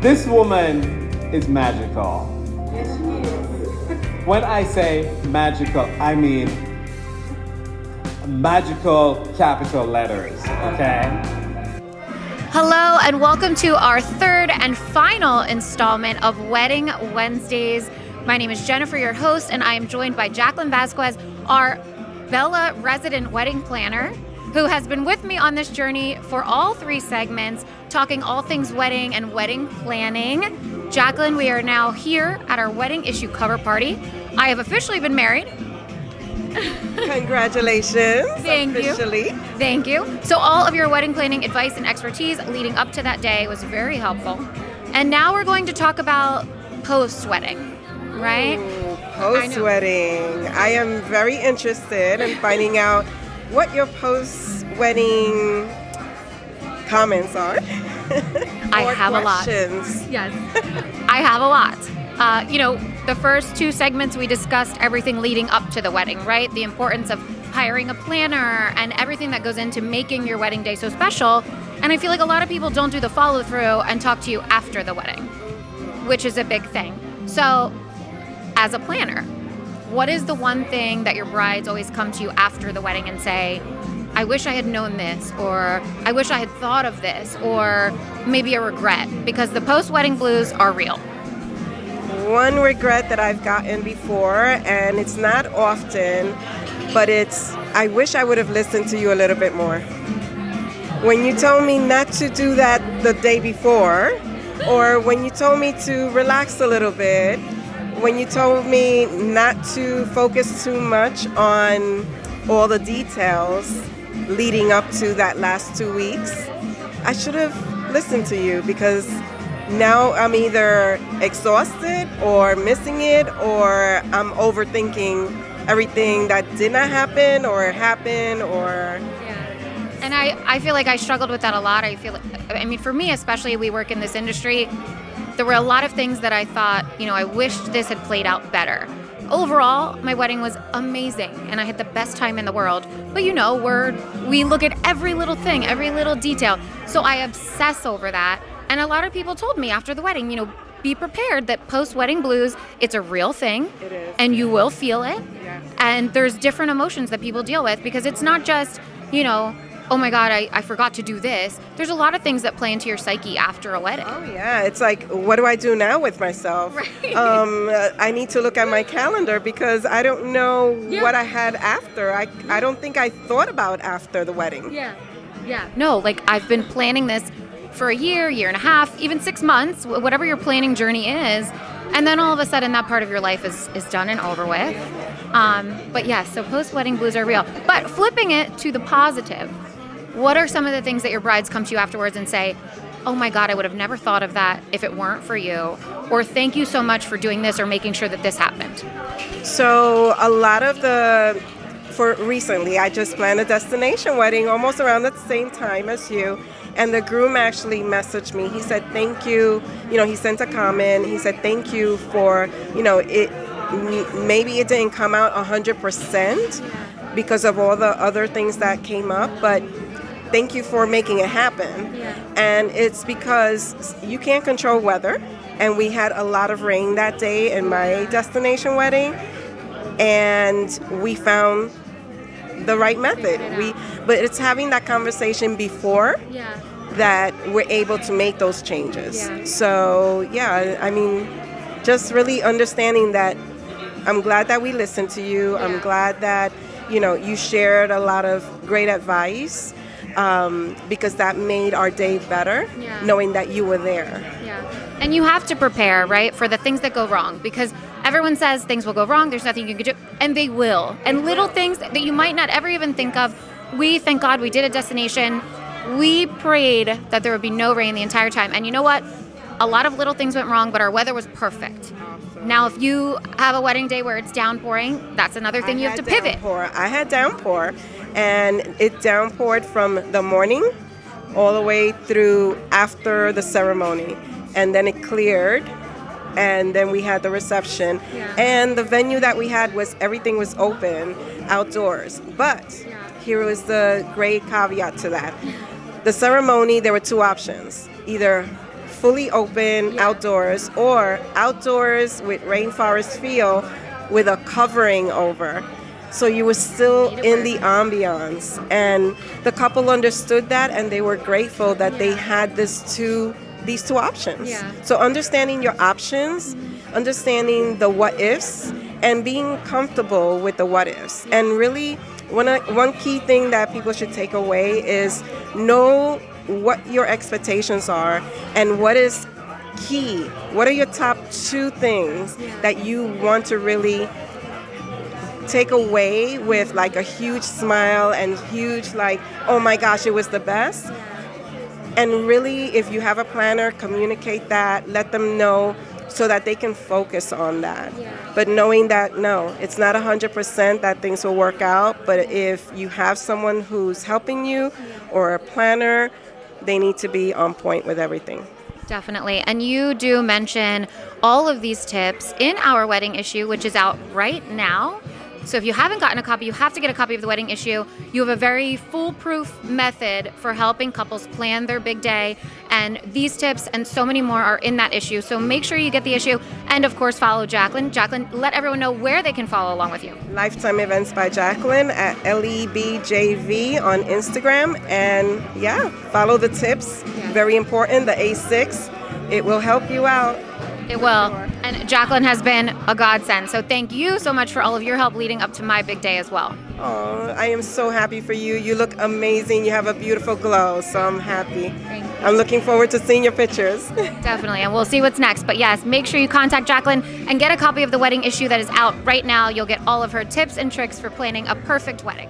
This woman is magical. Yes, she is. When I say magical, I mean magical capital letters, okay? Hello and welcome to our third and final installment of Wedding Wednesdays. My name is Jennifer, your host, and I am joined by Jacqueline Vazquez, our Bella resident wedding planner, who has been with me on this journey for all three segments, talking all things wedding and wedding planning. Jacqueline, we are now here at our wedding issue cover party. I have officially been married. Congratulations. Thank officially. you. Thank you. So all of your wedding planning advice and expertise leading up to that day was very helpful. And now we're going to talk about post-wedding, right? Post-wedding. I am very interested in finding out what your post-wedding comments are. I have questions. a lot. Yes. I have a lot. The first two segments we discussed everything leading up to the wedding, right? The importance of hiring a planner and everything that goes into making your wedding day so special. And I feel like a lot of people don't do the follow through and talk to you after the wedding, which is a big thing. So as a planner, what is the one thing that your brides always come to you after the wedding and say, I wish I had known this, or I wish I had thought of this, or maybe a regret? Because the post-wedding blues are real. One regret that I've gotten before, and it's not often, but it's, I wish I would have listened to you a little bit more. When you told me not to do that the day before, or when you told me to relax a little bit, when you told me not to focus too much on all the details leading up to that last 2 weeks, I should have listened to you, because now I'm either exhausted or missing it, or I'm overthinking everything that did not happen or happened, or... And I feel like I struggled with that a lot. For me especially, we work in this industry, there were a lot of things that I thought, I wished this had played out better. Overall, my wedding was amazing, and I had the best time in the world. But we look at every little thing, every little detail. So I obsess over that. And a lot of people told me after the wedding, be prepared that post-wedding blues, it's a real thing. It is. And you will feel it. Yes. And there's different emotions that people deal with, because it's not just, oh my God, I forgot to do this. There's a lot of things that play into your psyche after a wedding. Oh yeah, it's like, what do I do now with myself? Right. I need to look at my calendar, because I don't know what I had after. I don't think I thought about after the wedding. Yeah. No, I've been planning this for a year and a half, even 6 months, whatever your planning journey is. And then all of a sudden that part of your life is done and over with. But yeah, so post-wedding blues are real. But flipping it to the positive, what are some of the things that your brides come to you afterwards and say, oh my God, I would have never thought of that if it weren't for you, or thank you so much for doing this or making sure that this happened? So a lot of for recently, I just planned a destination wedding almost around the same time as you. And the groom actually messaged me. He said, thank you. He sent a comment. He said, thank you for, maybe it didn't come out 100% because of all the other things that came up, but thank you for making it happen. Yeah. And it's because you can't control weather. And we had a lot of rain that day in my destination wedding. And we found the right method. But it's having that conversation before that we're able to make those changes. Yeah. So just really understanding that I'm glad that we listened to you. Yeah. I'm glad that you shared a lot of great advice, because that made our day better, knowing that you were there. Yeah. And you have to prepare, right, for the things that go wrong, because everyone says things will go wrong, there's nothing you can do, and they will. And little things that you might not ever even think of. Thank God we did a destination. We prayed that there would be no rain the entire time. And you know what? A lot of little things went wrong, but our weather was perfect. Awesome. Now, if you have a wedding day where it's downpouring, that's another thing you have to pivot. I had downpour, and it downpoured from the morning all the way through after the ceremony. And then it cleared, and then we had the reception. Yeah. And the venue that we had everything was open outdoors. But here was the great caveat to that. The ceremony, there were two options. Either fully open outdoors, or outdoors with rainforest feel with a covering over. So you were still in the ambiance. And the couple understood that, and they were grateful that they had these two options. Yeah. So understanding your options, understanding the what ifs, and being comfortable with the what ifs. And really, one key thing that people should take away is know what your expectations are and what is key. What are your top 2 things that you want to really take away with like a huge smile and huge like, oh my gosh, it was the best? And really, if you have a planner, communicate that, let them know so that they can focus on that. But knowing that, no, it's not 100% that things will work out, but if you have someone who's helping you or a planner, they need to be on point with everything. Definitely. And you do mention all of these tips in our wedding issue, which is out right now. So if you haven't gotten a copy, you have to get a copy of the wedding issue. You have a very foolproof method for helping couples plan their big day. And these tips and so many more are in that issue. So make sure you get the issue. And of course, follow Jacqueline. Jacqueline, let everyone know where they can follow along with you. Lifetime Events by Jacqueline at LEBJV on Instagram. And yeah, follow the tips. Very important, the A6. It will help you out. It will. And Jacqueline has been a godsend. So thank you so much for all of your help leading up to my big day as well. Oh, I am so happy for you. You look amazing. You have a beautiful glow, so I'm happy. Thank you. I'm looking forward to seeing your pictures. Definitely. And we'll see what's next. But yes, make sure you contact Jacqueline and get a copy of the wedding issue that is out right now. You'll get all of her tips and tricks for planning a perfect wedding.